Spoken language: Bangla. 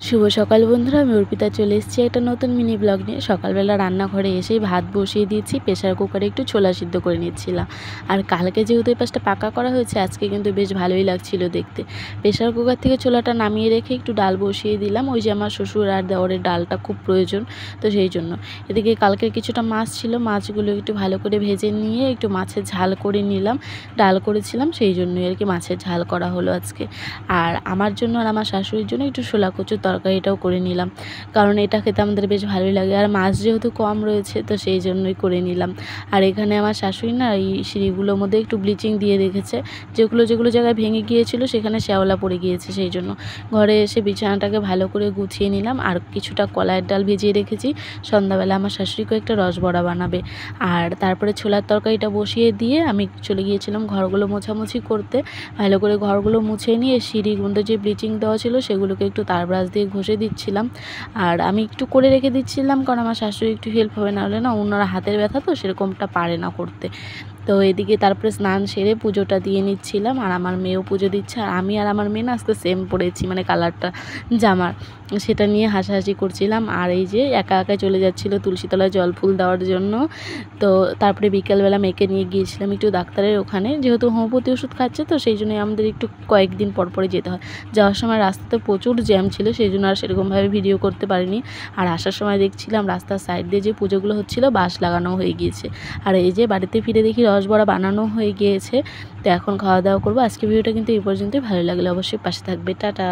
শুভ সকাল বন্ধুরা, আমি অর্পিতা চলে এসেছি একটা নতুন মিনি ব্লগ নিয়ে। সকালবেলা রান্নাঘরে এসেই ভাত বসিয়ে দিয়েছি, প্রেসার কুকারে একটু ছোলা সিদ্ধ করে নিচ্ছিলাম। আর কালকে যেহেতু এই পাশটা পাকা করা হয়েছে, আজকে কিন্তু বেশ ভালোই লাগছিল দেখতে। প্রেসার কুকার থেকে ছোলাটা নামিয়ে রেখে একটু ডাল বসিয়ে দিলাম। ওই যে আমার শ্বশুর আর দেওরের ডালটা খুব প্রয়োজন, তো সেই জন্য। এদিকে কালকের কিছুটা মাছ ছিল, মাছগুলো একটু ভালো করে ভেজে নিয়ে একটু মাছের ঝাল করে নিলাম। ডাল করেছিলাম, সেই জন্যই আর কি মাছের ঝাল করা হলো আজকে। আর আমার জন্য আর আমার শাশুড়ির জন্য একটু শোলা কচুর তরকারিটাও করে নিলাম, কারণ এটা খেতে আমাদের বেশ ভালোই লাগে। আর মাছ যেহেতু কম রয়েছে, তো সেই জন্যই করে নিলাম। আর এখানে আমার শাশুড়ি না এই সিঁড়িগুলোর মধ্যে একটু ব্লিচিং দিয়ে রেখেছে, যেগুলো জায়গায় ভেঙে গিয়েছিল সেখানে শ্যাওলা পড়ে গিয়েছে। সেই জন্য ঘরে এসে বিছানাটাকে ভালো করে গুছিয়ে নিলাম। আর কিছুটা কলাইয়ের ডাল ভিজিয়ে রেখেছি, সন্ধ্যাবেলা আমার শাশুড়ি কয়েকটা রসবড়া বানাবে। আর তারপরে ছোলার তরকারিটা বসিয়ে দিয়ে আমি চলে গিয়েছিলাম ঘরগুলো মোছামুছি করতে। ভালো করে ঘরগুলো মুছে নিয়ে সিঁড়িগুলো যে ব্লিচিং দেওয়া ছিল সেগুলোকে একটু তার ব্রাশ দিয়ে ঘষে দিচ্ছিলাম। আর আমি একটু করে রেখে দিচ্ছিলাম, কারণ আমার শাশুড়ি একটু হেল্প হবে, না হলে না ওনারা হাতের ব্যথা তো সেরকমটা পারে না করতে। তো এদিকে তারপরে স্নান সেরে পুজোটা দিয়ে নিচ্ছিলাম। আর আমার মেয়েও পুজো দিচ্ছে। আর আমি আর আমার মেয়ে না আজকে সেম পড়েছি, মানে কালারটা জামার, সেটা নিয়ে হাসাহাসি করছিলাম। আর এই যে একা একা চলে যাচ্ছিলো তুলসীতলায় জল ফুল দেওয়ার জন্য। তো তারপরে বিকেলবেলা মেয়েকে নিয়ে গিয়েছিলাম একটু ডাক্তারের ওখানে, যেহেতু হোমিওপ্যাথি ওষুধ খাচ্ছে, তো সেই জন্যই আমাদের একটু কয়েকদিন পর পরে যেতে হয়। যাওয়ার সময় রাস্তাতে প্রচুর জ্যাম ছিল, সেই জন্য আর সেরকমভাবে ভিডিও করতে পারিনি। আর আসার সময় দেখছিলাম রাস্তার সাইড দিয়ে যে পুজোগুলো হচ্ছিলো বাঁশ লাগানো হয়ে গিয়েছে। আর এই যে বাড়িতে ফিরে দেখি রসবড়া বানানো হয়ে গিয়েছে। তো এখন খাওয়া দাওয়া করবো। আজকে ভিডিওটা কিন্তু এই পর্যন্তই। ভালো লাগলে অবশ্যই পাশে থাকবে। টাটা।